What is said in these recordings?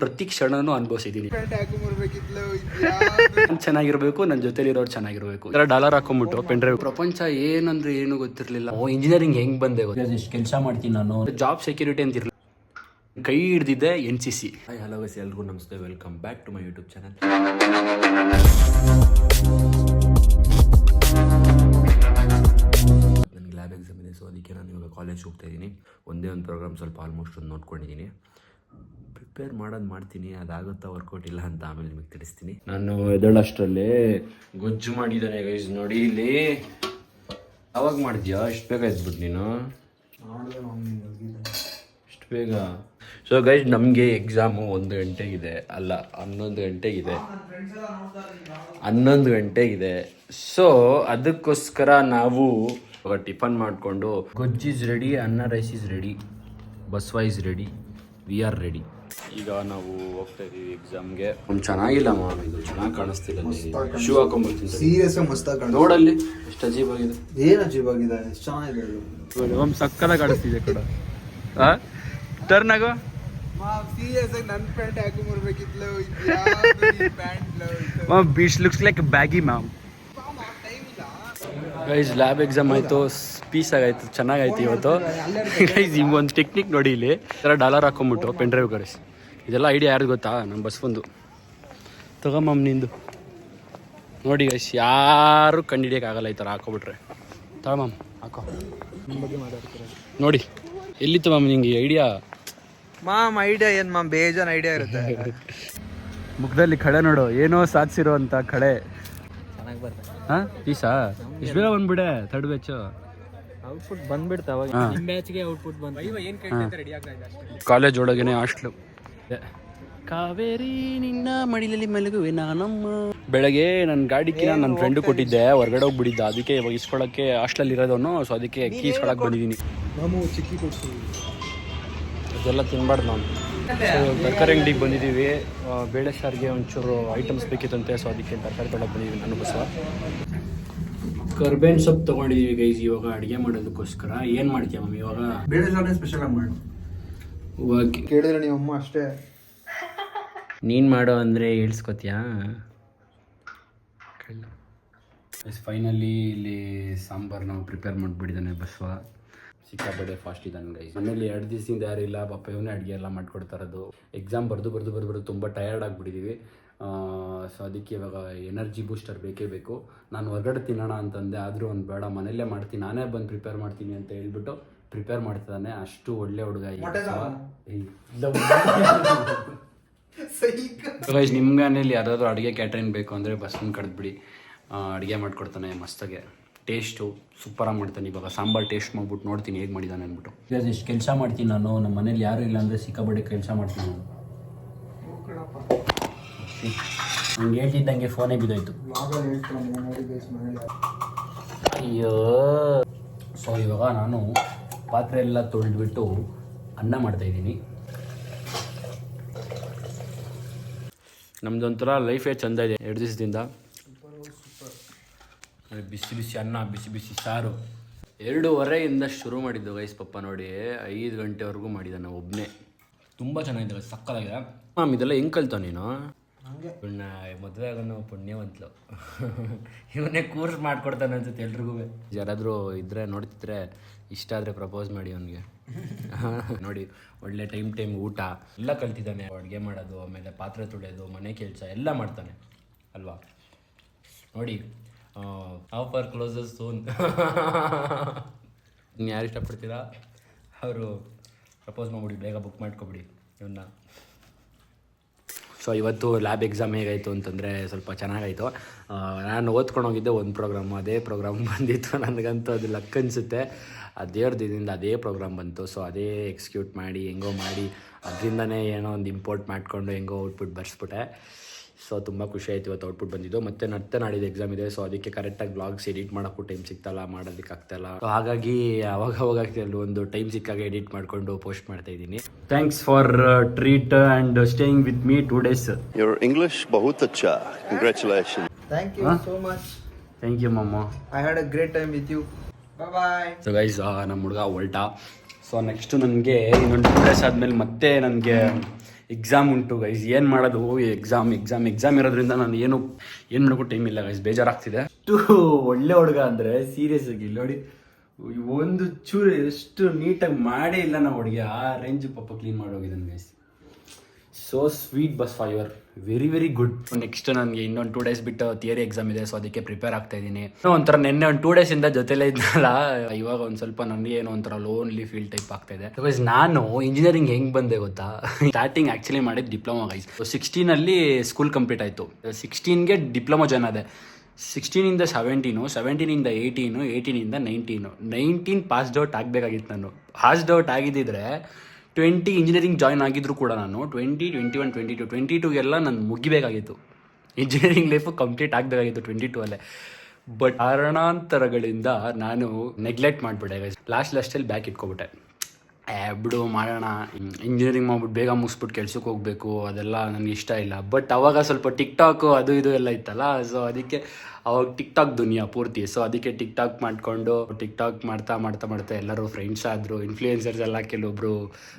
ಪ್ರತಿ ಕ್ಷಣನೂ ಅನುಭವಿಸಿದ್ದೀನಿ. ನಾನು ಚೆನ್ನಾಗಿರ್ಬೇಕು, ನನ್ನ ಜೊತೆಲಿರೋರು ಚೆನ್ನಾಗಿರ್ಬೇಕು. ಡಾಲರ್ ಹಾಕೊಂಡ್ಬಿಟ್ಟು ಪೆನ್ ಡ್ರೈವ್. ಪ್ರಪಂಚ ಏನಂದ್ರೆ ಏನು ಗೊತ್ತಿರಲಿಲ್ಲ. ಇಂಜಿನಿಯರಿಂಗ್ ಹೆಂಗ್ ಬಂದೆ, ಎಷ್ಟು ಕೆಲಸ ಮಾಡ್ತೀನಿ ನಾನು, ಜಾಬ್ ಸೆಕ್ಯೂರಿಟಿ ಅಂತ ಇರಲಿಲ್ಲ. ಕೈ ಹಿಡ್ದಿದ್ದೆ NCC. ಹಾಯ್ ಹಲೋ ಗೈಸ್, ಎಲ್ರಿಗೂ ನಮಸ್ತೆ. Welcome back to my YouTube channel. ನನಗೆ ಲ್ಯಾಬ್ ಎಕ್ಸಾಮ್ ಇದೆ, ಸೊ ಅದಕ್ಕೆ ನಾನು ಇವಾಗ ಕಾಲೇಜ್ ಹೋಗ್ತಾ ಇದ್ದೀನಿ. ಒಂದೇ ಒಂದು ಪ್ರೋಗ್ರಾಮ್ ಸ್ವಲ್ಪ ಆಲ್ಮೋಸ್ಟ್ ಒಂದು ನೋಡ್ಕೊಂಡಿದ್ದೀನಿ. ಪ್ರಿಪೇರ್ ಮಾಡ್ತೀನಿ, ಅದಾಗುತ್ತಾ ವರ್ಕೌಟ್ ಇಲ್ಲ ಅಂತ ಆಮೇಲೆ ನಿಮಗೆ ತಿಳಿಸ್ತೀನಿ. ನಾನು ಎದ್ದೇಳಷ್ಟರಲ್ಲೇ ಗೊಜ್ಜು ಮಾಡಿದ್ದಾನೆ ಗೈಸ್. ನೋಡಿ ಇಲ್ಲಿ ಯಾವಾಗ ಮಾಡಿದ್ಯಾ? ಇಷ್ಟು ಬೇಗ ಎದ್ಬಿಟ್ಟು ನೀನು, ಇಷ್ಟು ಬೇಗ? ಸೊ ಗೈಸ್, ನಮಗೆ ಎಕ್ಸಾಮು 1 ಗಂಟೆಗಿದೆ, ಅಲ್ಲ 11 ಗಂಟೆಗಿದೆ, 11 ಗಂಟೆಗಿದೆ. ಸೊ ಅದಕ್ಕೋಸ್ಕರ ನಾವು ಟಿಫನ್ ಮಾಡಿಕೊಂಡು, ಗೊಜ್ಜು ಇಸ್ ರೆಡಿ, ಅನ್ನ ರೈಸ್ ಇಸ್ ರೆಡಿ, ಬಸ್ವ is ready, we are ready. ಈಗ ನಾವು ಹೋಗ್ತಾ ಇದೀವಿ ಎಕ್ಸಾಮ್ಗೆ. ಚೆನ್ನಾಗಿಲ್ಲ ಮಾಮ್, ಇದು ಚೆನ್ನಾಗಿ ಕಾಣಿಸ್ತಿಲ್ಲ. ಶೂ ಹಾಕೊಂಡ್ಬರ್ತೀನಿ. ಸೀರಿಯಸ್ ಮಸ್ತಾಗಿ ನೋಡಲ್ಲಿ ಎಷ್ಟು ಅಜೀಬ್ ಆಗಿದೆ. ಏನು ಅಜೀಬ್ ಆಗಿದೆ, ಎಷ್ಟು ಚೆನ್ನಾಗಿದೆ. ಸಕ್ಕದ ಕಾಣಿಸ್ತಿದೆ ಕೂಡ. ಟರ್ನ್ ಆಗೋ. ಸೀರಿಯಸ್ ಆಗಿ ನನ್ನ ಪ್ಯಾಂಟ್ ಹಾಕೊಂಡ್ಬರ್ಬೇಕಿತ್ತು. Beach looks like baggy ma'am. Guys lab exam ಆಯಿತು, ಪೀಸ್ ಆಗಾಯ್ತು, ಚೆನ್ನಾಗಾಯ್ತು ಇವತ್ತು. ಗೈಸ್ ಹಿಂಗೊಂದು ಟೆಕ್ನಿಕ್ ನೋಡಿ, ಇಲ್ಲಿ ಡಾಲರ್ ಹಾಕೊಂಡ್ಬಿಟ್ಟು ಪೆನ್ ಡ್ರೈವ್ ಕರೆಸಿ. ಇದೆಲ್ಲ ಐಡಿಯಾ ಯಾರು ಗೊತ್ತಾ? ನಮ್ಮ ಬಸ್ ಬಂದು ತಗೊಂಬಮ್ ನಿಂದು. ನೋಡಿ ಗೈಸ್, ಯಾರು ಕಂಡು ಹಿಡಿಯೋಕ್ಕಾಗಲ್ಲ ಈ ಥರ ಹಾಕೊಬಿಟ್ರೆ. ತಗೊಂಬಮ್ ಹಾಕೋ. ನೋಡಿ ಎಲ್ಲಿತ್ತು ಮ್ಯಾಮ್ ನಿಂಗೆ ಐಡಿಯಾ? ಮಾಮ್ ಐಡಿಯಾ ಏನು ಮಾಮ್, ಬೇಜಾನ್ ಐಡಿಯಾ ಇರುತ್ತೆ. ಮುಖದಲ್ಲಿ ಕಳೆ ನೋಡು, ಏನೋ ಸಾಧಿಸಿರೋ ಅಂತ ಕಳೆ. ಚೆನ್ನಾಗಿ ಬರ್ತದೆ. ಹಾಂ ಪೀಸಾ ಇಷ್ಟು ಬೇಗ ಬಂದ್ಬಿಡೆ. ಥರ್ಡ್ ಬ್ಯಾಚು ಔಟ್ಪುಟ್ ಬಂದ್ಬಿಡ್ತಾ ಅವಾಗ. ನಿಮ್ಮ ಬ್ಯಾಚ್ಗೆ ಔಟ್ಪುಟ್ ಬಂದು ಏನು ಕೇಳ್ತಾ ರೆಡಿ ಆಗ್ತಾ ಇದೆ ಅಷ್ಟೇ. College ಒಳಗೇನೆ hostel. ಕಾವೇರಿ ನಿನ್ನ ಮಡಿಲಲ್ಲಿ ಮಲಗುವೆ ನಾನಮ್ಮ. ಬೆಳಗ್ಗೆ ನನ್ನ ಗಾಡಿಗೆ ನನ್ನ ಫ್ರೆಂಡು ಕೊಟ್ಟಿದ್ದೆ, ಹೊರಗಡೆ ಹೋಗ್ಬಿಟ್ಟಿದ್ದ. ಅದಕ್ಕೆ ಇವಾಗ ಇಸ್ಕೊಳ್ಳೋಕ್ಕೆ ಹಾಸ್ಟೆಲ್ ಇರೋದವನು, ಸೊ ಅದಕ್ಕೆ ಅಕ್ಕಿ ಇಸ್ಕೊಳಕ್ಕೆ ಬಂದಿದ್ದೀನಿ. ನಾವು ಚಿಕ್ಕಿ ಕೊಡ್ತೀವಿ, ಅದೆಲ್ಲ ತಿನ್ಬಾರ್ದು ನಾವು. ಸೊ ತರಕಾರಿ ಅಂಗಡಿಗೆ ಬಂದಿದ್ದೀವಿ. ಬೇಳೆ ಸಾರಿಗೆ ಒಂಚೂರು ಐಟಮ್ಸ್ ಬೇಕಿತ್ತಂತೆ, ಸೊ ಅದಕ್ಕೆ ತರಕಾರಿ ತೊಗೊಳಕ್ಕೆ ಬಂದಿದ್ದೀವಿ ನಾನು ಬಸವ. ಕರ್ಬೇವಿನ ಸೊಪ್ಪು ತೊಗೊಂಡಿದ್ದೀವಿ ಗೈಸ್ ಇವಾಗ ಅಡುಗೆ ಮಾಡೋದಕ್ಕೋಸ್ಕರ. ಏನು ಮಾಡ್ತೀಯ ಮಮ್ಮಿ ಇವಾಗ? ಬೇಳೆ ಸಾರೇ ಸ್ಪೆಷಲ್ ಆಗಿ ಮಾಡಿ. ಓಕೆ, ಕೇಳಿದ್ರೆ ನೀವು ಅಮ್ಮ ಅಷ್ಟೇ. ನೀನು ಮಾಡೋ ಅಂದರೆ ಹೇಳ್ಸ್ಕೊತೀಯಾ? ಫೈನಲಿ ಇಲ್ಲಿ ಸಾಂಬಾರು ನಾವು ಪ್ರಿಪೇರ್ ಮಾಡಿಬಿಟ್ಟಿದ್ದಾನೆ ಬಸವ. ಸಿಕ್ಕಾಪಟ್ಟೆ ಫಾಸ್ಟ್ ಇದ್ದಾನೆ ಗೈಸ್. ಮನೇಲಿ 2 ದಿವಸದಿಂದ ಯಾರು ಇಲ್ಲ, ಪಾಪ ಇವನೇ ಅಡುಗೆ ಎಲ್ಲ ಮಾಡ್ಕೊಡ್ತಾ ಇರೋದು. ಎಕ್ಸಾಮ್ ಬರೆದು ತುಂಬ ಟಯರ್ಡ್ ಆಗಿಬಿಟ್ಟಿದ್ದೀವಿ. ಸೊ ಅದಕ್ಕೆ ಇವಾಗ ಎನರ್ಜಿ ಬೂಸ್ಟರ್ ಬೇಕೇ ಬೇಕು. ನಾನು ಹೊರಗಡೆ ತಿನ್ನೋಣ ಅಂತಂದೆ, ಆದರೂ ಒಂದು ಬೇಡ, ಮನೆಯಲ್ಲೇ ಮಾಡ್ತೀನಿ, ನಾನೇ ಬಂದು ಪ್ರಿಪೇರ್ ಮಾಡ್ತೀನಿ ಅಂತ ಹೇಳ್ಬಿಟ್ಟು ಪ್ರಿಪೇರ್ ಮಾಡ್ತಿದ್ದಾನೆ. ಅಷ್ಟು ಒಳ್ಳೆ ಹುಡುಗ ಗೈಸ್. ನಿಮ್ಮ ಮನೇಲಿ ಯಾರಾದರೂ ಅಡುಗೆ ಕ್ಯಾಟ್ರಿಂಗ್ ಬೇಕು ಅಂದರೆ ಬಸ್ಸನ್ನು ಕರೆದ್ಬಿಡಿ, ಅಡುಗೆ ಮಾಡಿಕೊಡ್ತಾನೆ ಮಸ್ತಾಗೆ. ಟೇಸ್ಟು ಸೂಪರಾಗಿ ಮಾಡ್ತಾನೆ. ಇವಾಗ ಸಾಂಬಾರು ಟೇಸ್ಟ್ ಮಾಡ್ಬಿಟ್ಟು ನೋಡ್ತೀನಿ ಹೇಗೆ ಮಾಡಿದ್ದಾನೆ ಅಂದ್ಬಿಟ್ಟು. ಎಷ್ಟು ಕೆಲಸ ಮಾಡ್ತೀನಿ ನಾನು, ನಮ್ಮ ಮನೇಲಿ ಯಾರೂ ಇಲ್ಲ ಅಂದರೆ ಸಿಕ್ಕಾಪಟ್ಟೆ ಕೆಲಸ ಮಾಡ್ತೀನಿ ನಾನು. ನಂಗೆ ಹೇಳ್ತಿದ್ದಂಗೆ ಫೋನೇ ಬಿದ್ದೋಯ್ತು. ಅಯ್ಯೋ. ಸೊ ಇವಾಗ ನಾನು ಪಾತ್ರೆ ಎಲ್ಲ ತೊಳೆದ್ಬಿಟ್ಟು ಅನ್ನ ಮಾಡ್ತಾಯಿದ್ದೀನಿ. ನಮ್ದೊಂಥರ ಲೈಫೇ ಚೆಂದ ಇದೆ 2 ದಿವಸದಿಂದ. ಬಿಸಿ ಬಿಸಿ ಅನ್ನ, ಬಿಸಿ ಬಿಸಿ ಸಾರು. 2:30 ಶುರು ಮಾಡಿದ್ದು ಗೈಸ್. ಪಪ್ಪ ನೋಡಿ 5 ಗಂಟೆವರೆಗೂ ಮಾಡಿದ್ದಾನೆ ಒಬ್ಬನೇ. ತುಂಬ ಚೆನ್ನಾಗಿದೆ, ಸಕ್ಕತ್ತಾಗಿದೆ. ಮ್ಯಾಮ್ ಇದೆಲ್ಲ ಹೆಂಗೆ ಕಲ್ತಾವ ನೀನು? ಮದುವೆ ಆಗೋನು ಪುಣ್ಯವಂತಲು. ಇವನೇ ಕೋರ್ಸ್ ಮಾಡ್ಕೊಡ್ತಾನೆ ಅನ್ಸುತ್ತೆ ಎಲ್ರಿಗೂ. ಯಾರಾದರೂ ಇದ್ದರೆ ನೋಡ್ತಿದ್ರೆ ಇಷ್ಟ ಆದರೆ ಪ್ರಪೋಸ್ ಮಾಡಿ ಅವನಿಗೆ. ನೋಡಿ ಒಳ್ಳೆ ಟೈಮ್ ಊಟ ಎಲ್ಲ ಕಲ್ತಿದ್ದಾನೆ. ಅಡುಗೆ ಮಾಡೋದು, ಆಮೇಲೆ ಪಾತ್ರೆ ತೊಳೆಯೋದು, ಮನೆ ಕೆಲಸ ಎಲ್ಲ ಮಾಡ್ತಾನೆ ಅಲ್ವಾ? ನೋಡಿ ಆಫರ್ ಕ್ಲೋಸಸ್ ಸೂನ್. ನೀವು ಯಾರು ಇಷ್ಟಪಡ್ತೀರಾ ಅವರು ಪ್ರಪೋಸ್ ಮಾಡಿಬಿಡಿ, ಬೇಗ ಬುಕ್ ಮಾಡ್ಕೊಬಿಡಿ ಇವನ್ನ. ಸೊ ಇವತ್ತು ಲ್ಯಾಬ್ ಎಕ್ಸಾಮ್ ಹೇಗಾಯಿತು ಅಂತಂದರೆ ಸ್ವಲ್ಪ ಚೆನ್ನಾಗಾಯಿತು. ನಾನು ಓದ್ಕೊಂಡು ಹೋಗಿದ್ದೆ ಒಂದು ಪ್ರೋಗ್ರಾಮು, ಅದೇ ಪ್ರೋಗ್ರಾಮ್ ಬಂದಿತ್ತು. ನನಗಂತೂ ಅದು ಲಕ್ ಅನಿಸುತ್ತೆ. ದೇವ್ರದಿಂದ ಅದೇ ಪ್ರೋಗ್ರಾಮ್ ಬಂತು. ಸೊ ಅದೇ ಎಕ್ಸಿಕ್ಯೂಟ್ ಮಾಡಿ ಹೆಂಗೋ ಮಾಡಿ ಅದರಿಂದನೇ ಏನೋ ಒಂದು ಇಂಪೋರ್ಟ್ ಮಾಡಿಕೊಂಡು ಹೆಂಗೋ ಔಟ್ಪುಟ್ ಬರ್ಸ್ಬಿಟ್ಟೆ. ಸೊ ತುಂಬ ಖುಷಿ ಆಯಿತು ಇವತ್ತು ಔಟ್ಪುಟ್ ಬಂದಿದ್ದು. ಮತ್ತೆ ನಾಡಿದ್ದು ಎಕ್ಸಾಮ್ ಇದೆ. ಸೊ ಅದಕ್ಕೆ ಕರೆಕ್ಟಾಗಿ ಬ್ಲಾಗ್ಸ್ ಎಡಿಟ್ ಮಾಡೋಕ್ಕೂ ಟೈಮ್ ಸಿಗ್ತಲ್ಲ, ಮಾಡೋದಕ್ಕಾಗ್ತಾಯಿಲ್ಲ. ಸೊ ಹಾಗಾಗಿ ಅವಾಗ ಒಂದು ಟೈಮ್ ಸಿಕ್ಕಾಗ ಎಡಿಟ್ ಮಾಡಿಕೊಂಡು ಪೋಸ್ಟ್ ಮಾಡ್ತಾಯಿದ್ದೀನಿ. Thanks for treat and staying with me 2 days. Your English bahut acha. Congratulations. Thank you so much. Thank you ಮಮ್ಮ. I had a great time with you. Bye bye. So guys, ನಮ್ಮ ಹುಡುಗ ಹೊಲ್ಟ. So next ನನಗೆ ಇನ್ನೊಂದು 2 days ಆದಮೇಲೆ ಮತ್ತೆ ನನಗೆ exam ಉಂಟು guys, ಏನು ಮಾಡೋದು, ಎಕ್ಸಾಮ್ ಇರೋದ್ರಿಂದ ನಾನು ಏನು ಮಾಡೋಕ್ಕೂ ಟೈಮ್ ಇಲ್ಲ ಗೈಸ್, ಬೇಜಾರಾಗ್ತಿದೆ. ಅಷ್ಟು ಒಳ್ಳೆ ಹುಡುಗ ಅಂದರೆ ಸೀರಿಯಸ್ ಆಗಿ ಇಲ್ಲಿ ನೋಡಿ, ಒಂದು ಚೂರು ಎಷ್ಟು ನೀಟಾಗಿ ಮಾಡೇ ಇಲ್ಲ ನಾವು ಹುಡುಗಿ, ಆ ರೇಂಜ್ ಪಾಪ ಕ್ಲೀನ್ ಮಾಡಿ ಹೋಗಿದ್ದಾನೆ ಗೈಸ್. ಸೋ ಸ್ವೀಟ್ ಬಸ್ ಫೈವರ್, ವೆರಿ ವೆರಿ ಗುಡ್. ನೆಕ್ಸ್ಟ್ ನನಗೆ ಇನ್ನೊಂದು 2 days ಬಿಟ್ಟು ಥಿಯರಿ ಎಕ್ಸಾಮ್ ಇದೆ, ಸೊ ಅದಕ್ಕೆ ಪ್ರಿಪೇರ್ ಆಗ್ತಾ ಇದ್ದೀನಿ. ಒಂಥರ ನಿನ್ನೆ ಒಂದು 2 days ಇಂದ ಜೊತೆಲೇ ಇದ್ನಲ್ಲ, ಇವಾಗ ಒಂದು ಸ್ವಲ್ಪ ನನಗೆ ಏನೋ ಒಂಥರ ಲೋನ್ಲಿ ಫೀಲ್ ಟೈಪ್ ಆಗ್ತಾ ಇದೆ. ಬಿಕಾಸ್ ನಾನು ಇಂಜಿನಿಯರಿಂಗ್ ಹೆಂಗೆ ಬಂದೆ ಗೊತ್ತಾ, ಸ್ಟಾರ್ಟಿಂಗ್ ಆ್ಯಕ್ಚುಲಿ ಮಾಡಿದ್ದು ಡಿಪ್ಲೊಮಾ ಗೈಸ್. 16 ಸ್ಕೂಲ್ ಕಂಪ್ಲೀಟ್ ಆಯಿತು, 16ಗೆ ಡಿಪ್ಲೊಮಾ ಜಾಯ್ನ್ ಆದೆ. 16ಇಂದ 17, 17ಇಂದ 18, 18ಇಂದ 19 ಪಾಸ್ಡ್ ಔಟ್ ಆಗಬೇಕಾಗಿತ್ತು. ನಾನು ಪಾಸ್ಡ್ ಔಟ್ ಆಗಿದ್ದಿದ್ರೆ 20 ಇಂಜಿನಿಯರಿಂಗ್ ಜಾಯ್ನ್ ಆಗಿದ್ರು ಕೂಡ ನಾನು 20, 21, 22, 22ಗೆಲ್ಲ ನಾನು ಮುಗಿಬೇಕಾಗಿತ್ತು, ಇಂಜಿನಿಯರಿಂಗ್ ಲೈಫು ಕಂಪ್ಲೀಟ್ ಆಗಬೇಕಾಗಿತ್ತು 22ಅಲ್ಲೇ. ಬಟ್ ಕಾರಣಾಂತರಗಳಿಂದ ನಾನು ನೆಗ್ಲೆಕ್ಟ್ ಮಾಡಿಬಿಟ್ಟೆ ಗೈಸ್. ಲಾಸ್ಟಲ್ಲಿ ಬ್ಯಾಕ್ ಇಟ್ಕೊಬಿಟ್ಟೆ. ಬಿಡು ಮಾಡೋಣ, ಇಂಜಿನಿಯರಿಂಗ್ ಮಾಡ್ಬಿಟ್ಟು ಬೇಗ ಮುಗಿಸ್ಬಿಟ್ಟು ಕೆಲ್ಸಕ್ಕೆ ಹೋಗಬೇಕು, ಅದೆಲ್ಲ ನನಗೆ ಇಷ್ಟ ಇಲ್ಲ. ಬಟ್ ಅವಾಗ ಸ್ವಲ್ಪ ಟಿಕ್ಟಾಕು ಅದು ಇದು ಎಲ್ಲ ಇತ್ತಲ್ಲ, ಸೊ ಅದಕ್ಕೆ ಅವಾಗ ಟಿಕ್ಟಾಕ್ ದುನಿಯಾ ಪೂರ್ತಿ. ಸೊ ಅದಕ್ಕೆ ಟಿಕ್ಟಾಕ್ ಮಾಡಿಕೊಂಡು ಟಿಕ್ಟಾಕ್ ಮಾಡ್ತಾ ಎಲ್ಲರೂ ಫ್ರೆಂಡ್ಸ್ ಆದರು, ಇನ್ಫ್ಲೂಯೆನ್ಸರ್ಸ್ ಎಲ್ಲ ಕೆಲವೊಬ್ಬರು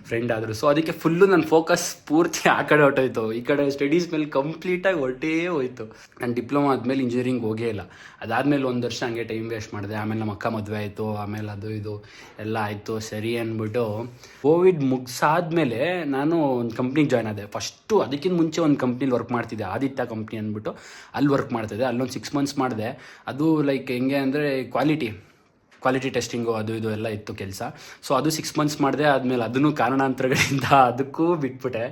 ಫ್ರೆಂಡ್ ಆದರು. ಸೊ ಅದಕ್ಕೆ ಫುಲ್ಲು ನನ್ನ ಫೋಕಸ್ ಪೂರ್ತಿ ಆ ಕಡೆ ಹೊಟ್ಟೋಯ್ತು, ಈ ಕಡೆ ಸ್ಟಡೀಸ್ ಮೇಲೆ ಕಂಪ್ಲೀಟಾಗಿ ಹೊರಟೇ ಹೋಯ್ತು. ನಾನು ಡಿಪ್ಲೊಮಾ ಆದಮೇಲೆ ಇಂಜಿನಿಯರಿಂಗ್ ಹೋಗೇ ಇಲ್ಲ. ಅದಾದಮೇಲೆ 1 ವರ್ಷ ಹಂಗೆ ಟೈಮ್ ವೇಸ್ಟ್ ಮಾಡಿದೆ. ಆಮೇಲೆ ನಮ್ಮ ಅಕ್ಕ ಮದುವೆ ಆಯಿತು, ಆಮೇಲೆ ಅದು ಇದು ಎಲ್ಲ ಆಯಿತು, ಸರಿ ಅಂದ್ಬಿಟ್ಟು ಕೋವಿಡ್ ಮುಗಿಸಾದ್ಮೇಲೆ ನಾನು ಒಂದು ಕಂಪ್ನಿಗೆ ಜಾಯ್ನ್ ಆದೆ. ಫಸ್ಟು ಅದಕ್ಕಿಂತ ಮುಂಚೆ ಒಂದು ಕಂಪ್ನಿಲಿ ವರ್ಕ್ ಮಾಡ್ತಿದ್ದೆ, ಆದಿತ್ಯ ಕಂಪ್ನಿ ಅಂದ್ಬಿಟ್ಟು, ಅಲ್ಲಿ ವರ್ಕ್ ಮಾಡ್ತಿದ್ದೆ. ಅಲ್ಲೊಂದು 6 months ಮಾಡಿದೆ. ಅದು ಲೈಕ್ ಹೆಂಗೆ ಅಂದರೆ ಕ್ವಾಲಿಟಿ ಟೆಸ್ಟಿಂಗು ಅದು ಇದು ಎಲ್ಲ ಇತ್ತು ಕೆಲಸ. ಸೊ ಅದು 6 months ಮಾಡಿದೆ. ಆದಮೇಲೆ ಅದನ್ನು ಕಾರಣಾಂತರಗಳಿಂದ ಅದಕ್ಕೂ ಬಿಟ್ಬಿಟ್ಟೆ.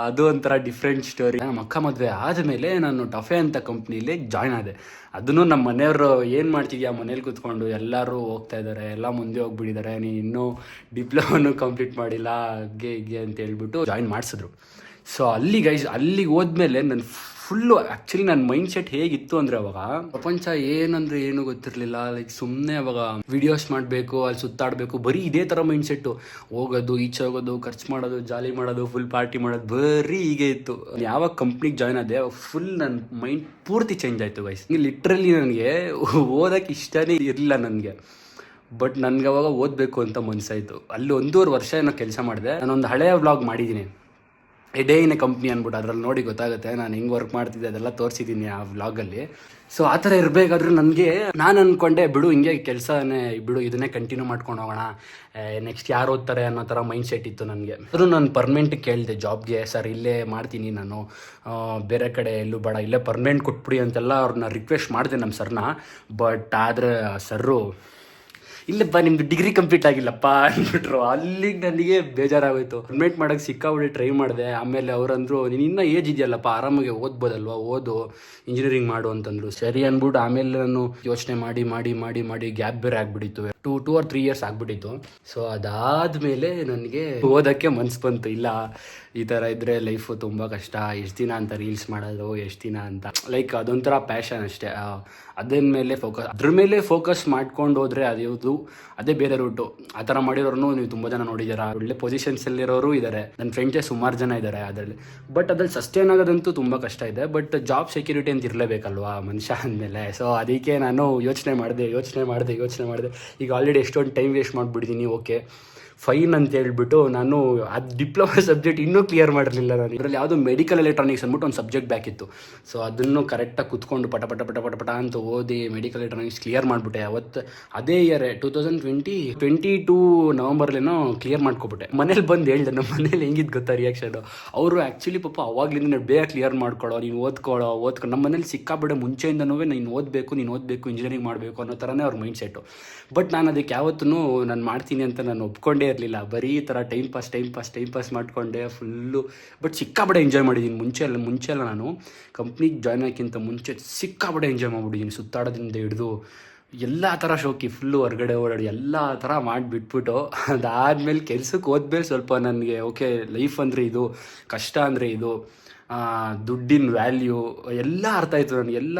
ಅದು ಒಂಥರ ಡಿಫ್ರೆಂಟ್ ಸ್ಟೋರಿ. ನಮ್ಮ ಅಕ್ಕ ಮದುವೆ ಆದಮೇಲೆ ನಾನು ಟಫೆ ಅಂತ ಕಂಪ್ನಿಲಿ ಜಾಯ್ನ್ ಆದೆ. ಅದನ್ನು ನಮ್ಮ ಮನೆಯವರು ಏನು ಮಾಡ್ತಿದ್ಯಾ ಮನೇಲಿ ಕೂತ್ಕೊಂಡು, ಎಲ್ಲರೂ ಹೋಗ್ತಾ ಇದ್ದಾರೆ, ಎಲ್ಲ ಮುಂದೆ ಹೋಗ್ಬಿಟ್ಟಿದ್ದಾರೆ, ನೀನು ಇನ್ನೂ ಡಿಪ್ಲೊಮನ್ನು ಕಂಪ್ಲೀಟ್ ಮಾಡಿಲ್ಲ, ಹೀಗೆ ಅಂತ ಹೇಳ್ಬಿಟ್ಟು ಜಾಯ್ನ್ ಮಾಡಿಸಿದ್ರು. ಸೊ ಅಲ್ಲಿಗೆ ಹೋದ್ಮೇಲೆ ನನ್ನ ಫುಲ್ಲು ಆ್ಯಕ್ಚುಲಿ ನನ್ನ ಮೈಂಡ್ ಸೆಟ್ ಹೇಗಿತ್ತು ಅಂದರೆ, ಅವಾಗ ಪ್ರಪಂಚ ಏನಂದರೆ ಏನು ಗೊತ್ತಿರಲಿಲ್ಲ. ಲೈಕ್ ಸುಮ್ಮನೆ ಅವಾಗ ವಿಡಿಯೋಸ್ ಮಾಡಬೇಕು, ಅಲ್ಲಿ ಸುತ್ತಾಡಬೇಕು, ಬರೀ ಇದೇ ಥರ ಮೈಂಡ್ ಸೆಟ್ಟು. ಹೋಗೋದು, ಈಚೆ ಹೋಗೋದು, ಖರ್ಚು ಮಾಡೋದು, ಜಾಲಿ ಮಾಡೋದು, ಫುಲ್ ಪಾರ್ಟಿ ಮಾಡೋದು, ಬರೀ ಹೀಗೆ ಇತ್ತು. ಯಾವಾಗ ಕಂಪ್ನಿಗೆ ಜಾಯ್ನ್ ಆದೆ ಫುಲ್ ನನ್ನ ಮೈಂಡ್ ಪೂರ್ತಿ ಚೇಂಜ್ ಆಯಿತು ಗೈಸ್. ಲಿಟ್ರಲಿ ನನಗೆ ಓದೋಕ್ಕೆ ಇಷ್ಟನೇ ಇರಲಿಲ್ಲ ನನಗೆ. ಬಟ್ ನನಗೆ ಅವಾಗ ಓದಬೇಕು ಅಂತ ಮನಸ್ಸಾಯಿತು. ಅಲ್ಲಿ 1.5 ವರ್ಷ ಏನೋ ಕೆಲಸ ಮಾಡಿದೆ. ನಾನೊಂದು ಹಳೆಯ ವ್ಲಾಗ್ ಮಾಡಿದ್ದೀನಿ, A day in a company ಅಂದ್ಬಿಟ್ಟು. ಅದರಲ್ಲಿ ನೋಡಿ ಗೊತ್ತಾಗುತ್ತೆ ನಾನು ಹೆಂಗೆ ವರ್ಕ್ ಮಾಡ್ತಿದ್ದೆ, ಅದೆಲ್ಲ ತೋರಿಸಿದ್ದೀನಿ ಆ ವ್ಲಾಗಲ್ಲಿ. ಸೊ ಆ ಥರ ಇರಬೇಕಾದ್ರೆ ನನಗೆ ನಾನು ಅಂದ್ಕೊಂಡೆ, ಬಿಡು ಹಿಂಗೆ ಕೆಲಸನೇ ಬಿಡು, ಇದನ್ನೇ ಕಂಟಿನ್ಯೂ ಮಾಡ್ಕೊಂಡು ಹೋಗೋಣ, ನೆಕ್ಸ್ಟ್ ಯಾರು ಓದ್ತಾರೆ ಅನ್ನೋ ಥರ ಮೈಂಡ್ ಸೆಟ್ ಇತ್ತು ನನಗೆ. ಆದರೂ ನಾನು ಪರ್ಮನೆಂಟಿಗೆ ಕೇಳಿದೆ ಜಾಬ್ಗೆ, ಸರ್ ಇಲ್ಲೇ ಮಾಡ್ತೀನಿ ನಾನು, ಬೇರೆ ಕಡೆ ಎಲ್ಲೂ ಬೇಡ, ಇಲ್ಲೇ ಪರ್ಮನೆಂಟ್ ಕೊಟ್ಬಿಡಿ ಅಂತೆಲ್ಲ ಅವ್ರನ್ನ ರಿಕ್ವೆಸ್ಟ್ ಮಾಡಿದೆ ನಮ್ಮ ಸರ್ನ. ಬಟ್ ಆದರೆ ಸರ್ರು ಇಲ್ಲಪ್ಪ ನಿಮ್ದು ಡಿಗ್ರಿ ಕಂಪ್ಲೀಟ್ ಆಗಿಲ್ಲಪ್ಪ ಅಂದ್ಬಿಟ್ರು. ಅಲ್ಲಿಗೆ ನನಗೆ ಬೇಜಾರಾಗೋಯ್ತು. ಪರ್ಮನೆಂಟ್ ಮಾಡೋಕ್ಕೆ ಸಿಕ್ಕಾಬಿಟ್ಟು ಟ್ರೈ ಮಾಡಿದೆ. ಆಮೇಲೆ ಅವರಂದರು, ನೀನು ಇನ್ನೂ ಏಜ್ ಇದೆಯಲ್ಲಪ್ಪ, ಆರಾಮಾಗಿ ಓದ್ಬೋದಲ್ವ, ಓದು, ಇಂಜಿನಿಯರಿಂಗ್ ಮಾಡು ಅಂತಂದರು. ಸರಿ ಅಂದ್ಬಿಟ್ಟು ಆಮೇಲೆ ನಾನು ಯೋಚನೆ ಮಾಡಿ ಗ್ಯಾಪ್ ಬೇರೆ ಆಗಿಬಿಟ್ಟಿತ್ತು, 2 or 3 years ಆಗಿಬಿಟ್ಟಿತ್ತು. ಸೊ ಅದಾದಮೇಲೆ ನನಗೆ ಓದೋಕ್ಕೆ ಮನ್ಸು ಬಂತು. ಇಲ್ಲ, ಈ ಥರ ಇದ್ದರೆ ಲೈಫು ತುಂಬ ಕಷ್ಟ, ಎಷ್ಟು ದಿನ ಅಂತ ರೀಲ್ಸ್ ಮಾಡೋದು, ಎಷ್ಟು ದಿನ ಅಂತ, ಲೈಕ್ ಅದೊಂಥರ ಪ್ಯಾಷನ್ ಅಷ್ಟೇ. ಅದ್ರ ಮೇಲೆ ಫೋಕಸ್ ಮಾಡ್ಕೊಂಡು ಹೋದರೆ ಅದೇ ಬೇರೆ ರೂಟು. ಆ ಥರ ಮಾಡಿರೋರು ನೀವು ತುಂಬ ಜನ ನೋಡಿದ್ದೀರಾ, ಒಳ್ಳೆ ಪೊಸಿಷನ್ಸಲ್ಲಿರೋರು ಇದ್ದಾರೆ, ನನ್ನ ಫ್ರೆಂಡ್ಸೇ ಸುಮಾರು ಜನ ಇದ್ದಾರೆ ಅದರಲ್ಲಿ. ಬಟ್ ಅದ್ರಲ್ಲಿ ಸಸ್ಟೈನ್ ಆಗೋದಂತೂ ತುಂಬ ಕಷ್ಟ ಇದೆ. ಬಟ್ ಜಾಬ್ ಸೆಕ್ಯೂರಿಟಿ ಅಂತ ಇರಲೇಬೇಕಲ್ವಾ ಮನುಷ್ಯ ಅಂದಮೇಲೆ. ಸೊ ಅದಕ್ಕೆ ನಾನು ಯೋಚನೆ ಮಾಡಿದೆ. ಈಗ ಆಲ್ರೆಡಿ ಎಷ್ಟೊಂದು ಟೈಮ್ ವೇಸ್ಟ್ ಮಾಡಿಬಿಡ್ತೀನಿ. ಓಕೆ ಫೈನ್ ಅಂತ ಹೇಳ್ಬಿಟ್ಟು ನಾನು ಅದು ಡಿಪ್ಲೊಮಾ ಸಬ್ಜೆಕ್ಟ್ ಇನ್ನೂ ಕ್ಲಿಯರ್ ಮಾಡಿರಲಿಲ್ಲ ನಾನು. ಇದರಲ್ಲಿ ಯಾವುದೋ ಮೆಡಿಕಲ್ ಎಲೆಕ್ಟ್ರಾನಿಕ್ಸ್ ಅಂದ್ಬಿಟ್ಟು ಒಂದು ಸಬ್ಜೆಕ್ಟ್ ಬ್ಯಾಕ್ ಇತ್ತು. ಸೊ ಅದನ್ನು ಕರೆಕ್ಟಾಗಿ ಕುತ್ಕೊಂಡು ಪಟ ಅಂತ ಓದಿ ಮೆಡಿಕಲ್ ಎಲೆಕ್ಟ್ರಾನಿಕ್ಸ್ ಕ್ಲಿಯರ್ ಮಾಡಿಬಿಟ್ಟೆ. ಅದೇ ಇಯರ್ 2022 ನವಂಬರ್ಲೇನೋ ಕ್ಲಿಯರ್ ಮಾಡ್ಕೊಬಿಟ್ಟೆ. ಮನೇಲಿ ಬಂದು ಹೇಳಿದೆ, ನಮ್ಮ ಮನೇಲಿ ಹೆಂಗಿದ್ದು ಗೊತ್ತಾ ರಿಯಾಕ್ಷನು. ಅವರು ಆ್ಯಕ್ಚುಲಿ ಪಾಪ ಅವಾಗಲಿಂದ ಬೇಗ ಕ್ಲಿಯರ್ ಮಾಡ್ಕೊಳ್ಳೋ, ನೀನು ಓದ್ಕೊಳ್ಳೋ. ನಮ್ಮ ಮನೇಲಿ ಸಿಕ್ಕಾಬಿಡೆ ಮುಂಚೆಯಿಂದನೂ ನೀನು ಓದಬೇಕು ಇಂಜಿನಿಯರಿಂಗ್ ಮಾಡಬೇಕು ಅನ್ನೋ ಥರನೇ ಅವ್ರ ಮೈಂಡ್ ಸೆಟ್ಟು. ಬಟ್ ನಾನು ಅದಕ್ಕೆ ಯಾವತ್ತೂ ನಾನು ಮಾಡ್ತೀನಿ ಅಂತ ನಾನು ಒಪ್ಕೊಂಡೇ ಇರಲಿಲ್ಲ. ಬರೀ ಈ ಥರ ಟೈಮ್ ಪಾಸ್ ಮಾಡಿಕೊಂಡೆ ಫುಲ್ಲು. ಬಟ್ ಸಿಕ್ಕಾಬಡೆ ಎಂಜಾಯ್ ಮಾಡಿದ್ದೀನಿ. ಮುಂಚೆ ಎಲ್ಲ ನಾನು ಕಂಪ್ನಿಗೆ ಜಾಯ್ನ್ ಆಗೋಕ್ಕಿಂತ ಮುಂಚೆ ಸಿಕ್ಕಾಬಡೆ ಎಂಜಾಯ್ ಮಾಡಿಬಿಟ್ಟಿದ್ದೀನಿ. ಸುತ್ತಾಡೋದ್ರಿಂದ ಹಿಡಿದು ಎಲ್ಲ ಥರ ಶೋಕಿ, ಫುಲ್ಲು ಹೊರಗಡೆ ಓಡಾಡಿ ಎಲ್ಲ ಥರ ಮಾಡಿಬಿಟ್ಬಿಟ್ಟು ಅದಾದಮೇಲೆ ಕೆಲ್ಸಕ್ಕೆ ಹೋದ್ಮೇಲೆ ಸ್ವಲ್ಪ ನನಗೆ ಓಕೆ, ಲೈಫ್ ಅಂದರೆ ಇದು, ಕಷ್ಟ ಅಂದರೆ ಇದು, ದುಡ್ಡಿನ ವ್ಯಾಲ್ಯೂ ಎಲ್ಲ ಅರ್ಥ ಆಯಿತು ನನಗೆ. ಎಲ್ಲ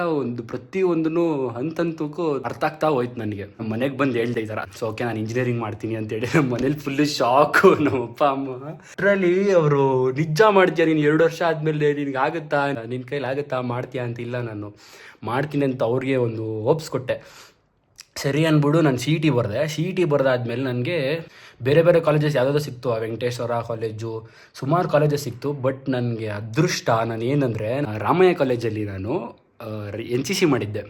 ಪ್ರತಿಯೊಂದೂ ಹಂತಕ್ಕೂ ಅರ್ಥ ಆಗ್ತಾ ಹೋಯ್ತು ನನಗೆ. ನಮ್ಮ ಮನೆಗೆ ಬಂದು ಹೇಳ್ದೆ ಈ ಥರ. ಸೊ ಓಕೆ ನಾನು ಇಂಜಿನಿಯರಿಂಗ್ ಮಾಡ್ತೀನಿ ಅಂತೇಳಿ. ನಮ್ಮ ಮನೇಲಿ ಫುಲ್ಲು ಶಾಕು, ನಮ್ಮ ಅಪ್ಪ ಅಮ್ಮ. ಅದರಲ್ಲಿ ಅವರು ನಿಜ ಮಾಡ್ತೀಯ ನೀನು 2 ವರ್ಷ ಆದಮೇಲೆ, ನಿನ್ನ ಕೈಲಿ ಆಗುತ್ತಾ ಮಾಡ್ತೀಯಾ ಅಂತ. ಇಲ್ಲ, ನಾನು ಮಾಡ್ತೀನಿ ಅಂತ ಅವ್ರಿಗೆ ಒಂದು ಹೋಪ್ಸ್ ಕೊಟ್ಟೆ. ಸರಿ ಅಂದ್ಬಿಟ್ಟು ನಾನು ಸಿ ಇ ಟಿ ಬರೆದೆ. ಸಿ ಇ ಟಿ ಬರೆದಾದ್ಮೇಲೆ ನನಗೆ ಬೇರೆ ಬೇರೆ ಕಾಲೇಜಸ್ ಯಾವುದಾದ್ರು ಸಿಕ್ತು. ಆ ವೆಂಕಟೇಶ್ವರ ಕಾಲೇಜು, ಸುಮಾರು ಕಾಲೇಜಸ್ ಸಿಕ್ತು. ಬಟ್ ನನಗೆ ಅದೃಷ್ಟ ನಾನು ಏನಂದರೆ, ರಾಮಯ್ಯ ಕಾಲೇಜಲ್ಲಿ ನಾನು ಎನ್ ಸಿ ಸಿ ಮಾಡಿದ್ದೆ.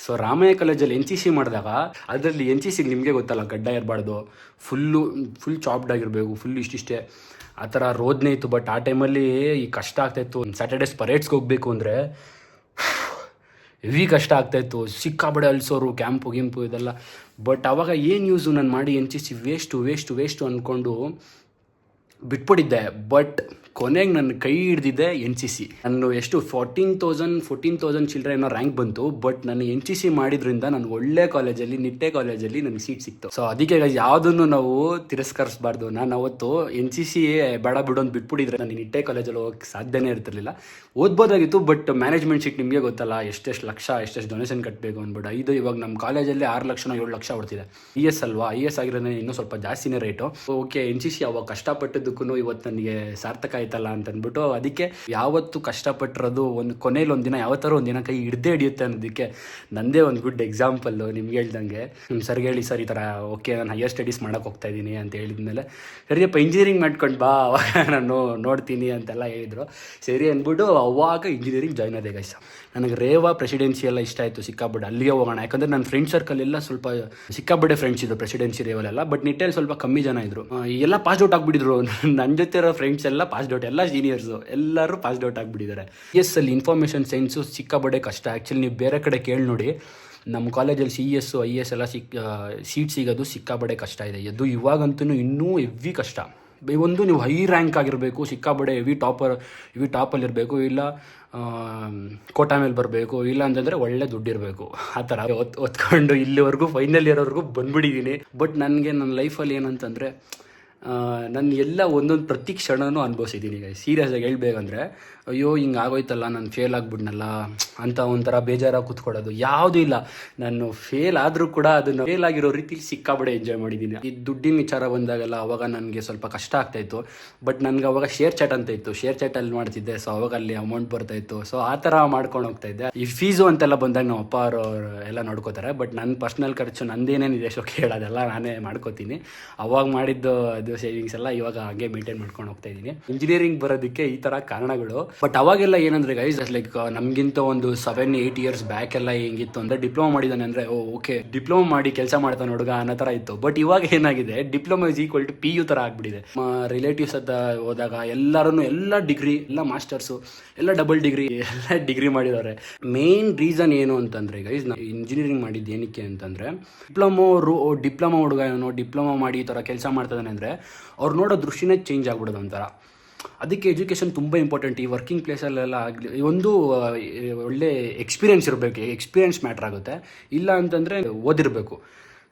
ಸೊ ರಾಮಯ್ಯ ಕಾಲೇಜಲ್ಲಿ ಎನ್ ಸಿ ಸಿ ಮಾಡಿದಾಗ ಅದರಲ್ಲಿ ಎನ್ ಸಿ ಸಿಗೆ ನಿಮಗೆ ಗೊತ್ತಲ್ಲ, ಗಡ್ಡ ಇರಬಾರ್ದು, ಫುಲ್ ಚಾಪ್ಡ್ ಆಗಿರಬೇಕು, ಫುಲ್ ಇಷ್ಟಿಷ್ಟೇ ಆ ಥರ ರೋದನೆ ಇತ್ತು. ಬಟ್ ಆ ಟೈಮಲ್ಲಿ ಈ ಕಷ್ಟ ಆಗ್ತಾಯಿತ್ತು. ಸ್ಯಾಟರ್ಡೇಸ್ ಪರೇಡ್ಸ್ಗೆ ಹೋಗಬೇಕು ಅಂದರೆ ಹೆವಿ ಕಷ್ಟ ಆಗ್ತಾಯಿತ್ತು. ಸಿಕ್ಕಾಬಡೆ ಅಲ್ಸೋರು, ಕ್ಯಾಂಪು ಗಿಂಪು ಇದೆಲ್ಲ. ಬಟ್ ಆವಾಗ ಏನು ಯೂಸು, ನಾನು ಮಾಡಿ ಎನ್ ಸಿ ಸಿ ವೇಸ್ಟು ಅಂದ್ಕೊಂಡು ಬಿಟ್ಬಿಟ್ಟಿದ್ದೆ. ಬಟ್ ಕೊನೆಗೆ ನನ್ನ ಕೈ ಹಿಡ್ದಿದ್ದೆ ಎನ್ ಸಿ ಸಿ. ನಾನು ಎಷ್ಟು 14,000 ಚಿಲ್ಲರೆ ಏನೋ ರ್ಯಾಂಕ್ ಬಂತು. ಬಟ್ ನಾನು ಎನ್ ಸಿ ಸಿ ಮಾಡಿದ್ರಿಂದ ನನಗೆ ಒಳ್ಳೆ ಕಾಲೇಜಲ್ಲಿ, ನಿಟ್ಟೆ ಕಾಲೇಜಲ್ಲಿ ನನಗೆ ಸೀಟ್ ಸಿಕ್ತು. ಸೊ ಅದಕ್ಕೆ ಯಾವುದನ್ನು ನಾವು ತಿರಸ್ಕರಿಸಬಾರ್ದು. ನಾನು ಅವತ್ತು ಎನ್ ಸಿ ಸಿ ಬೇಡ ಬಿಡು ಅಂತ ಬಿಟ್ಬಿಟ್ಟಿದ್ರೆ ನನಗೆ ನಿಟ್ಟೆ ಕಾಲೇಜಲ್ಲಿ ಹೋಗೋಕ್ಕೆ ಸಾಧ್ಯನೇ ಇರ್ತಿರ್ಲಿಲ್ಲ. ಓದ್ಬೋದಾಗಿತ್ತು. ಬಟ್ ಮ್ಯಾನೇಜ್ಮೆಂಟ್ ಸೀಟ್ ನಿಮಗೆ ಗೊತ್ತಲ್ಲ, ಎಷ್ಟೆಷ್ಟು ಲಕ್ಷ, ಎಷ್ಟೆಷ್ಟು ಡೊನೇಷನ್ ಕಟ್ಟಬೇಕು ಅಂದ್ಬಿಟ್ಟು. ಇವಾಗ ನಮ್ಮ ಕಾಲೇಜಲ್ಲಿ 6 ಲಕ್ಷ 7 ಲಕ್ಷ ಹೊಡ್ತಿದೆ. ಐ ಎಸ್ ಅಲ್ವಾ, ಐ ಎಸ್ ಆಗಿರೋದೇ ಇನ್ನೂ ಸ್ವಲ್ಪ ಜಾಸ್ತಿನೇ rate. Okay, N C C ಅವಾಗ ಕಷ್ಟಪಟ್ಟದ್ದಕ್ಕೂ ಇವತ್ತು ನನಗೆ ಸಾರ್ಥಕ ಆಯ್ತಲ್ಲ ಅಂತ ಅಂದ್ಬಿಟ್ಟು, ಅದಕ್ಕೆ ಯಾವತ್ತು ಕಷ್ಟಪಟ್ಟಿರೋದು ಕೊನೆಯಲ್ಲಿ ಒಂದಿನ ಯಾವತ್ತಾರು ಒಂದಿನ ಕೈ ಹಿಡ್ದೇ ಹಿಡಿಯುತ್ತೆ ಅನ್ನೋದಕ್ಕೆ ನಂದೇ ಒಂದು ಗುಡ್ ಎಕ್ಸಾಂಪಲ್ಲು. ನಿಮ್ಗೆ ಹೇಳ್ದಂಗೆ ಸರ್ಗೆ ಹೇಳಿ, ಸರ್ ಈ ಥರ ಓಕೆ ನಾನು ಹೈಯರ್ ಸ್ಟಡೀಸ್ ಮಾಡೋಕ್ಕೆ ಹೋಗ್ತಾ ಇದ್ದೀನಿ ಅಂತ ಹೇಳಿದ್ಮೇಲೆ, ಸರಿಯಪ್ಪ ಇಂಜಿನಿಯರಿಂಗ್ ಮಾಡ್ಕೊಂಡು ಬಾ, ಅವಾಗ ನಾನು ನೋಡ್ತೀನಿ ಅಂತೆಲ್ಲ ಹೇಳಿದರು. ಸರಿ ಅಂದ್ಬಿಟ್ಟು ಅವಾಗ ಇಂಜಿನಿಯರಿಂಗ್ ಜಾಯ್ನ್ ಆದೆ ಗೈಸ್. ನನಗೆ ರೇವಾ ಪ್ರೆಸಿಡೆನ್ಸಿ ಎಲ್ಲ ಇಷ್ಟ ಆಯಿತು ಸಿಕ್ಕಾಬಿಟ್ಟೆ. ಅಲ್ಲಿಗೆ ಹೋಗೋಣ, ಯಾಕಂದರೆ ನನ್ನ ಫ್ರೆಂಡ್ ಸರ್ಕಲ್ ಎಲ್ಲ ಸ್ವಲ್ಪ ಸಿಕ್ಕಾಬಿಟ್ಟೆ ಫ್ರೆಂಡ್ಸ್ ಇದ್ರು ಪ್ರೆಸಿಡೆನ್ಸಿ ರೇವಲೆಲ್ಲ. ಬಟ್ ನಿಟ್ಟೆಯಲ್ಲಿ ಸ್ವಲ್ಪ ಕಮ್ಮಿ ಜನ ಇದ್ದರು. ಎಲ್ಲ ಪಾಸ್ ಔಟ್ ಆಗಿಬಿಟ್ಟಿದ್ರು. ನನ್ನ ಜೊತೆ ಇರೋ ಫ್ರೆಂಡ್ಸ್ ಎಲ್ಲ ಪಾಸ್ ಔಟ್, ಎಲ್ಲ ಸೀನಿಯರ್ಸು ಎಲ್ಲರೂ ಪಾಸ್ ಔಟ್ ಆಗಿಬಿಟ್ಟಿದ್ದಾರೆ. ಎಸ್ ಅಲ್ಲಿ ಇನ್ಫಾರ್ಮೇಷನ್ ಸೈನ್ಸು ಸಿಕ್ಕಾಬಿಟ್ಟೆ ಕಷ್ಟ. ಆ್ಯಕ್ಚುಲಿ ನೀವು ಬೇರೆ ಕಡೆ ಕೇಳಿ ನೋಡಿ, ನಮ್ಮ ಕಾಲೇಜಲ್ಲಿ ಸಿ ಎಸ್ ಐ ಎಸ್ ಎಲ್ಲ ಸೀಟ್ ಸಿಗೋದು ಸಿಕ್ಕಾಬಡೆ ಕಷ್ಟ ಇದೆ. ಅದು ಇವಾಗಂತೂ ಇನ್ನೂ ಹೆವಿ ಕಷ್ಟ. ಒಂದು ನೀವು ಹೈ ರ್ಯಾಂಕ್ ಆಗಿರಬೇಕು, ಸಿಕ್ಕಾಬಡೆ ಹೆವಿ ಟಾಪಲ್ಲಿರಬೇಕು, ಇಲ್ಲ ಕೋಟಾ ಮೇಲೆ ಬರಬೇಕು, ಇಲ್ಲ ಅಂತಂದರೆ ಒಳ್ಳೆ ದುಡ್ಡಿರಬೇಕು. ಆ ಥರ ಒತ್ಕೊಂಡು ಇಲ್ಲಿವರೆಗೂ ಫೈನಲ್ ಇಯರ್ವರೆಗೂ ಬಂದ್ಬಿಟ್ಟಿದ್ದೀನಿ. ಬಟ್ ನನಗೆ ನನ್ನ ಲೈಫಲ್ಲಿ ಏನಂತಂದರೆ, ನಾನು ಎಲ್ಲ ಒಂದೊಂದು ಪ್ರತಿ ಕ್ಷಣನೂ ಅನುಭವಿಸಿದ್ದೀನಿ. ಸೀರಿಯಸ್ಸಾಗಿ ಹೇಳ್ಬೇಕಂದ್ರೆ, ಅಯ್ಯೋ ಹಿಂಗೆ ಆಗೋಯ್ತಲ್ಲ, ನಾನು ಫೇಲ್ ಆಗಿಬಿಡ್ನಲ್ಲ ಅಂತ ಒಂಥರ ಬೇಜಾರಾಗಿ ಕೂತ್ಕೊಳ್ಳೋದು ಯಾವುದೂ ಇಲ್ಲ. ನಾನು ಫೇಲ್ ಆದರೂ ಕೂಡ ಅದನ್ನು ಫೇಲ್ ಆಗಿರೋ ರೀತಿಲಿ ಸಿಕ್ಕಾಬಡೆ ಎಂಜಾಯ್ ಮಾಡಿದ್ದೀನಿ. ಈ ದುಡ್ಡಿನ ವಿಚಾರ ಬಂದಾಗೆಲ್ಲ ಅವಾಗ ನನಗೆ ಸ್ವಲ್ಪ ಕಷ್ಟ ಆಗ್ತಾಯಿತ್ತು. ಬಟ್ ನನಗೆ ಅವಾಗ ಶೇರ್ ಚಾಟ್ ಅಂತ ಇತ್ತು, ಶೇರ್ ಚಾಟಲ್ಲಿ ಮಾಡ್ತಿದ್ದೆ. ಸೊ ಅವಾಗ ಅಲ್ಲಿ ಅಮೌಂಟ್ ಬರ್ತಾಯಿತ್ತು. ಸೊ ಆ ಥರ ಮಾಡ್ಕೊಂಡು ಹೋಗ್ತಾಯಿದ್ದೆ. ಈ ಫೀಸು ಅಂತೆಲ್ಲ ಬಂದಾಗ ನಮ್ಮ ಅಪ್ಪ ಅವರು ಎಲ್ಲ ನೋಡ್ಕೋತಾರೆ. ಬಟ್ ನನ್ನ ಪರ್ಸ್ನಲ್ ಖರ್ಚು ನಂದೇನೇನಿದೆ ಸೊ ಕೇಳೋದೆಲ್ಲ ನಾನೇ ಮಾಡ್ಕೋತೀನಿ. ಅವಾಗ ಮಾಡಿದ್ದು ಅದು ಸೇವಿಂಗ್ಸ್ ಎಲ್ಲ ಇವಾಗ ಹಾಗೆ ಮೇಂಟೈನ್ ಮಾಡ್ಕೊಂಡು ಹೋಗ್ತಾ ಇದ್ದೀನಿ. ಇಂಜಿನಿಯರಿಂಗ್ ಬರೋದಕ್ಕೆ ಈ ಥರ ಕಾರಣಗಳು. ಬಟ್ ಅವಾಗೆಲ್ಲ ಏನಂದರೆ ಗೈಸ್, ಲೈಕ್ ನಮಗಿಂತ ಒಂದು 7-8 ಇಯರ್ಸ್ ಬ್ಯಾಕ್ ಎಲ್ಲ ಹೆಂಗಿತ್ತು ಅಂದರೆ, ಡಿಪ್ಲೊಮಾ ಮಾಡಿದ್ದಾನೆ ಅಂದರೆ ಓಕೆ ಡಿಪ್ಲೊಮಾ ಮಾಡಿ ಕೆಲಸ ಮಾಡ್ತಾನೆ ಹುಡುಗ ಅನ್ನೋ ಥರ ಇತ್ತು. ಬಟ್ ಇವಾಗ ಏನಾಗಿದೆ, diploma is equal to PU ಥರ ಆಗಿಬಿಟ್ಟಿದೆ. ರಿಲೇಟಿವ್ಸ್ ಹತ್ರ ಹೋದಾಗ ಎಲ್ಲ ಡಿಗ್ರಿ, ಎಲ್ಲ ಮಾಸ್ಟರ್ಸು, ಎಲ್ಲ ಡಬಲ್ ಡಿಗ್ರಿ, ಎಲ್ಲ ಡಿಗ್ರಿ ಮಾಡಿದವ್ರೆ. ಮೇನ್ ರೀಸನ್ ಏನು ಅಂತಂದರೆ ಗೈಸ್, ನಾನು ಇಂಜಿನಿಯರಿಂಗ್ ಮಾಡಿದ್ದು ಏನಕ್ಕೆ ಅಂತಂದರೆ, ಡಿಪ್ಲೊಮಾ ಹುಡುಗ ಏನೋ ಡಿಪ್ಲೊಮಾ ಮಾಡಿ ಈ ಥರ ಕೆಲಸ ಮಾಡ್ತಾನೆ ಅಂದರೆ ಅವ್ರು ನೋಡೋ ದೃಷ್ಟಿನೇ ಚೇಂಜ್ ಆಗ್ಬಿಡೋದು ಒಂಥರ. ಅದಕ್ಕೆ ಎಜುಕೇಷನ್ ತುಂಬ ಇಂಪಾರ್ಟೆಂಟ್. ಈ ವರ್ಕಿಂಗ್ ಪ್ಲೇಸಲ್ಲೆಲ್ಲ ಆಗಲಿ ಒಂದು ಒಳ್ಳೆ ಎಕ್ಸ್ಪೀರಿಯೆನ್ಸ್ ಇರಬೇಕು. ಎಕ್ಸ್ಪೀರಿಯೆನ್ಸ್ ಮ್ಯಾಟ್ರ್ ಆಗುತ್ತೆ. ಇಲ್ಲ ಅಂತಂದರೆ ಓದಿರಬೇಕು.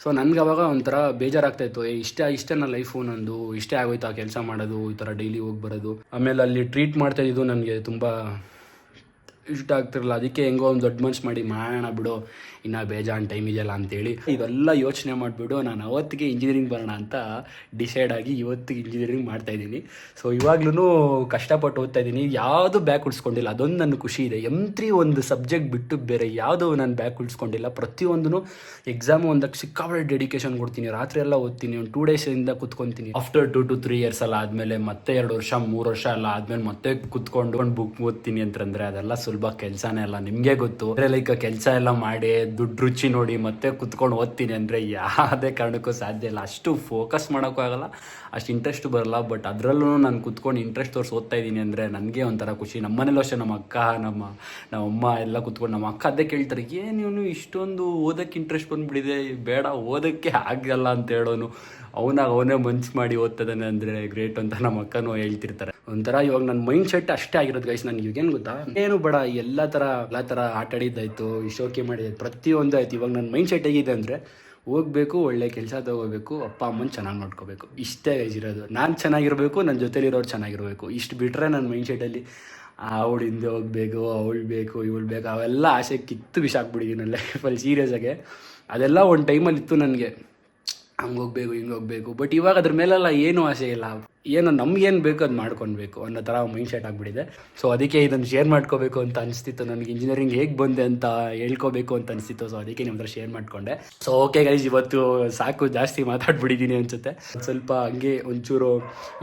ಸೊ ನನಗೆ ಅವಾಗ ಒಂಥರ ಬೇಜಾರಾಗ್ತಾಯಿತ್ತು. ಇಷ್ಟೇ ನನ್ನ ಲೈಫು, ನಂದು ಇಷ್ಟೇ ಆಗೋಯ್ತು ಆ ಕೆಲಸ ಮಾಡೋದು, ಈ ಥರ ಡೈಲಿ ಹೋಗಿ ಬರೋದು. ಆಮೇಲೆ ಅಲ್ಲಿ ಟ್ರೀಟ್ ಮಾಡ್ತಾಯಿದ್ದು ನನಗೆ ತುಂಬ ಇಷ್ಟ ಆಗ್ತಿರಲಿಲ್ಲ. ಅದಕ್ಕೆ ಹೆಂಗೋ ಒಂದು ದೊಡ್ಡ ಮನ್ಸು ಮಾಡಿ ಮಾಡೋಣ ಬಿಡು, ಇನ್ನು ಬೇಜಾನ್ ಟೈಮ್ ಇದೆಯಲ್ಲ ಅಂತೇಳಿ ಇವೆಲ್ಲ ಯೋಚನೆ ಮಾಡಿಬಿಡು ನಾನು ಅವತ್ತಿಗೆ ಇಂಜಿನಿಯರಿಂಗ್ ಬರೋಣ ಅಂತ ಡಿಸೈಡ್ ಆಗಿ ಇವತ್ತಿಗೆ ಇಂಜಿನಿಯರಿಂಗ್ ಮಾಡ್ತಾಯಿದ್ದೀನಿ. ಸೊ ಇವಾಗ್ಲೂ ಕಷ್ಟಪಟ್ಟು ಓದ್ತಾಯಿದ್ದೀನಿ. ಯಾವುದು ಬ್ಯಾಕ್ ಉಳಿಸ್ಕೊಂಡಿಲ್ಲ, ಅದೊಂದು ನನ್ನ ಖುಷಿ ಇದೆ. M3 ಒಂದು ಸಬ್ಜೆಕ್ಟ್ ಬಿಟ್ಟು ಬೇರೆ ಯಾವುದೂ ನಾನು ಬ್ಯಾಕ್ ಉಳಿಸ್ಕೊಂಡಿಲ್ಲ. ಪ್ರತಿಯೊಂದೂ ಎಕ್ಸಾಮು ಒಂದಕ್ಕೆ ಸಿಕ್ಕಾಬಳೆ ಡೆಡಿಕೇಶನ್ ಕೊಡ್ತೀನಿ. ರಾತ್ರಿ ಎಲ್ಲ ಓದ್ತೀನಿ. ಒಂದು 2 ಡೇಸಿಂದ ಕೂತ್ಕೊತೀನಿ. ಆಫ್ಟರ್ 2 to 3 ಇಯರ್ಸ್ ಎಲ್ಲ ಆದಮೇಲೆ ಮತ್ತೆ 2 ವರ್ಷ 3 ವರ್ಷ ಎಲ್ಲ ಆದಮೇಲೆ ಮತ್ತೆ ಕೂತ್ಕೊಂಡು ಬುಕ್ ಓದ್ತೀನಿ ಅಂತಂದರೆ ಅದೆಲ್ಲ ಸುಲಭ ಕೆಲಸನೇ ಅಲ್ಲ. ನಿಮಗೆ ಗೊತ್ತು, ಲೈಕ್ ಕೆಲಸ ಎಲ್ಲ ಮಾಡಿ ದುಡ್ಡು ರುಚಿ ನೋಡಿ ಮತ್ತೆ ಕುತ್ಕೊಂಡು ಓದ್ತೀನಿ ಅಂದರೆ ಯಾವುದೇ ಕಾರಣಕ್ಕೂ ಸಾಧ್ಯ ಇಲ್ಲ. ಅಷ್ಟು ಫೋಕಸ್ ಮಾಡೋಕ್ಕೂ ಆಗಲ್ಲ, ಅಷ್ಟು ಇಂಟ್ರೆಸ್ಟ್ ಬರಲ್ಲ. ಬಟ್ ಅದರಲ್ಲೂ ನಾನು ಕುತ್ಕೊಂಡು ಇಂಟ್ರೆಸ್ಟ್ ತೋರಿಸಿ ಓದ್ತಾ ಇದ್ದೀನಿ ಅಂದರೆ ನನಗೆ ಒಂಥರ ಖುಷಿ. ನಮ್ಮ ಮನೇಲೂ ಅಷ್ಟೇ, ನಮ್ಮ ಅಕ್ಕ ನಮ್ಮ ಅಮ್ಮ ಎಲ್ಲ ಕುತ್ಕೊಂಡು, ನಮ್ಮ ಅಕ್ಕ ಅದೇ ಕೇಳ್ತಾರೆ, ಏನು ಇವನು ಇಷ್ಟೊಂದು ಓದೋಕ್ಕೆ ಇಂಟ್ರೆಸ್ಟ್ ಬಂದುಬಿಟ್ಟಿದೆ, ಬೇಡ ಓದೋಕ್ಕೆ ಆಗಲ್ಲ ಅಂತ ಹೇಳೋನು, ಅವನೇ ಮನ್ಸು ಮಾಡಿ ಓದ್ತದಾನೆ ಅಂದರೆ ಗ್ರೇಟ್ ಅಂತ ನಮ್ಮ ಅಕ್ಕನೂ ಹೇಳ್ತಿರ್ತಾರೆ. ಒಂಥರ ಇವಾಗ ನನ್ನ ಮೈಂಡ್ ಸೆಟ್ ಅಷ್ಟೇ ಆಗಿರೋದು ಗೈಸ್. ನನಗೆ ಇವಾಗೇನು ಗೊತ್ತಾ, ಏನು ಬೇಡ, ಎಲ್ಲ ಥರ ಆಟ ಆಡಿದ್ದಾಯಿತು, ಶೋಕಿ ಮಾಡಿದ್ದಾಯ್ತು, ಪ್ರತಿಯೊಂದು ಆಯಿತು. ಇವಾಗ ನನ್ನ ಮೈಂಡ್ ಸೆಟ್ ಹೇಗಿದೆ ಅಂದರೆ ಹೋಗಬೇಕು, ಒಳ್ಳೆ ಕೆಲಸ ತೊಗೋಬೇಕು, ಅಪ್ಪ ಅಮ್ಮನ ಚೆನ್ನಾಗಿ ನೋಡ್ಕೋಬೇಕು, ಇಷ್ಟೇ ಗೈಸ್ ಇರೋದು. ನಾನು ಚೆನ್ನಾಗಿರಬೇಕು, ನನ್ನ ಜೊತೆಲಿರೋರು ಚೆನ್ನಾಗಿರಬೇಕು, ಇಷ್ಟು ಬಿಟ್ಟರೆ ನನ್ನ ಮೈಂಡ್ ಸೆಟ್ಟಲ್ಲಿ ಅವಳು ಹಿಂದೆ ಹೋಗಬೇಕು, ಅವಳು ಬೇಕು, ಇವಳು ಬೇಕು, ಅವೆಲ್ಲ ಆಸೆ ಕಿತ್ತು ಬಿಸಾಕ್ಬಿಟ್ಟಿದ್ದೀನಿ ನನ್ನ ಲೈಫಲ್ಲಿ ಸೀರಿಯಸ್ಸಾಗೆ. ಅದೆಲ್ಲ ಒಂದು ಟೈಮಲ್ಲಿ ಇತ್ತು ನನಗೆ, ಹಂಗೆ ಹೋಗಬೇಕು ಹಿಂಗೆ ಹೋಗಬೇಕು. ಬಟ್ ಇವಾಗ ಅದ್ರ ಮೇಲೆಲ್ಲ ಏನೂ ಆಸೆ ಇಲ್ಲ. ಏನೋ ನಮ್ಗೇನು ಬೇಕು ಅದು ಮಾಡ್ಕೊಳ್ಬೇಕು ಅನ್ನೋ ಥರ ಮೈಂಡ್ ಸೆಟ್ ಆಗಿಬಿಟ್ಟಿದೆ. ಸೊ ಅದಕ್ಕೆ ಇದನ್ನು ಶೇರ್ ಮಾಡ್ಕೋಬೇಕು ಅಂತ ಅನಿಸ್ತಿತ್ತು. ನನಗೆ ಇಂಜಿನಿಯರಿಂಗ್ ಹೇಗೆ ಬಂದೆ ಅಂತ ಹೇಳ್ಕೋಬೇಕು ಅಂತ ಅನಿಸ್ತಿತ್ತು. ಸೊ ಅದಕ್ಕೆ ನಿಮ್ಮ ಹತ್ರ ಶೇರ್ ಮಾಡಿಕೊಂಡೆ. ಸೊ ಓಕೆ ಗೈಸ್, ಇವತ್ತು ಸಾಕು, ಜಾಸ್ತಿ ಮಾತಾಡ್ಬಿಟ್ಟಿದ್ದೀನಿ ಅನಿಸುತ್ತೆ. ಸ್ವಲ್ಪ ಹಂಗೆ ಒಂಚೂರು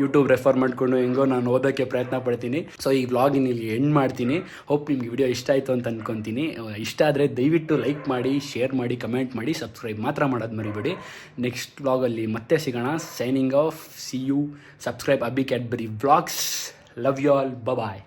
ಯೂಟ್ಯೂಬ್ ರೆಫರ್ ಮಾಡಿಕೊಂಡು ಹೆಂಗೋ ನಾನು ಓದೋಕ್ಕೆ ಪ್ರಯತ್ನ ಪಡ್ತೀನಿ. ಸೊ ಈ ವ್ಲಾಗಿನ ಇಲ್ಲಿ ಎಂಡ್ ಮಾಡ್ತೀನಿ. ಹೋಪ್ ನಿಮ್ಗೆ ವಿಡಿಯೋ ಇಷ್ಟ ಆಯಿತು ಅಂತ ಅಂದ್ಕೊತೀನಿ. ಇಷ್ಟ ಆದರೆ ದಯವಿಟ್ಟು ಲೈಕ್ ಮಾಡಿ, ಶೇರ್ ಮಾಡಿ, ಕಮೆಂಟ್ ಮಾಡಿ, ಸಬ್ಸ್ಕ್ರೈಬ್ ಮಾತ್ರ ಮಾಡೋದು ಮರಿಬೇಡಿ. ನೆಕ್ಸ್ಟ್ ವ್ಲಾಗಲ್ಲಿ ಮತ್ತೆ ಸಿಗೋಣ. Signing off, see you. Subscribe Abhi Cadbury Vlogs. Love you all. Bye bye.